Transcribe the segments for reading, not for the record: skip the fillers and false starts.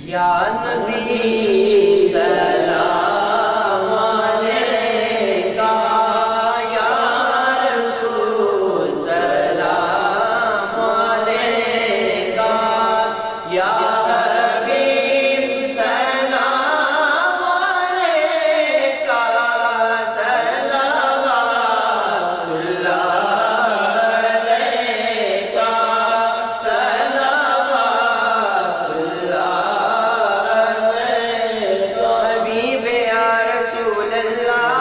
یا نبی سلام علیکہ، یا رسول سلام علیکہ، یا حبیب سلام علیکہ، صلوات اللہ علیکہ، صلوات اللہ علیکہ، حبیب یا رسول اللہ،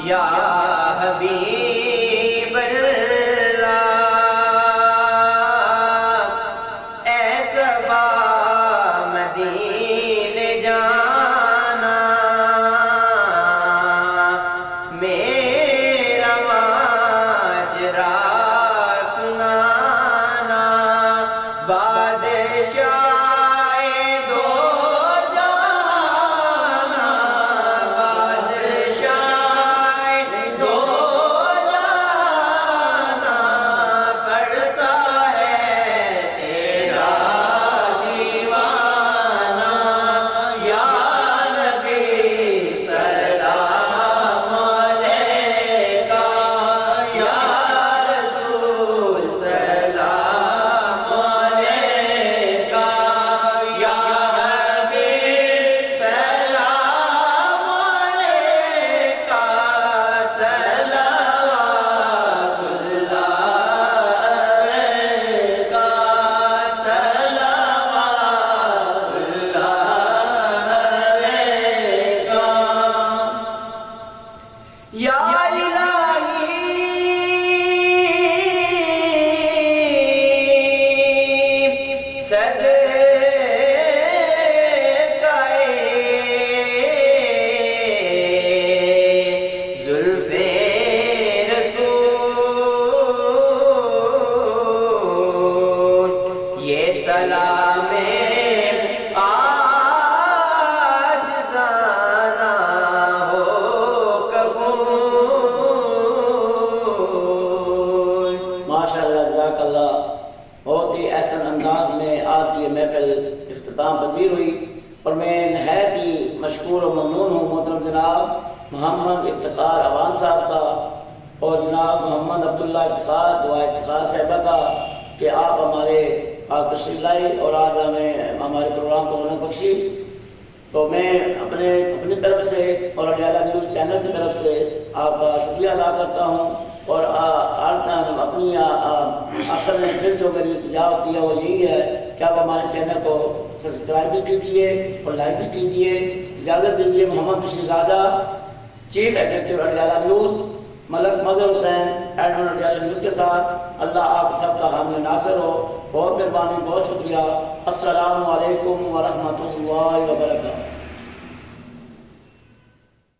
یا حبیب اللہ، اے صبا مدینے جانا، میرا ماجرا سنانا، بادشاہ دو جہاں، بادشاہ دو جہاں، پڑھتا ہے تیرا دیوانہ، یا نبی سلام علیکہ، یا رسول سلام علیکہ، یا حبیب سلام علیکہ، صلوات اللہ علیکہ، صلوات اللہ علیکہ، یا الہی صدقائے زلف رسول، یہ سلام عاجزانہ ہو قبول۔ ماشاءاللہ، جزاک اللہ، بہت ہی احسن انداز میں آج کی یہ محفل اختتام پذیر ہوئی، اور میں نہایت ہی مشکور و ممنون ہوں محترم جناب محمد افتخار اوان صاحب کا اور جناب محمد عبداللہ افتخار دعا افتخار صاحبہ کا کہ آپ ہمارے پاس تشریف لائی اور آج ہمیں ہمارے پروگرام کو رونق بخشی۔ تو میں اپنی طرف سے اور اڈیالہ نیوز چینل کی طرف سے آپ کا شکریہ ادا کرتا ہوں، اور اپنی آخر میں پھر جو میری التجا ہوتی ہے وہ یہی ہے کہ آپ ہمارے چینل کو سبسکرائب بھی کیجیے اور لائک بھی کیجیے۔ اجازت دیجیے Muhammad Bashir Zada, chief executive Adiala news, Malik Mazhar Hussain admin Adiala news کے ساتھ، اللہ آپ سب کا حامی ناصر ہو۔ بہت مہربانی، بہت شکریہ۔ السلام علیکم ورحمۃ اللہ وبرکاتہ۔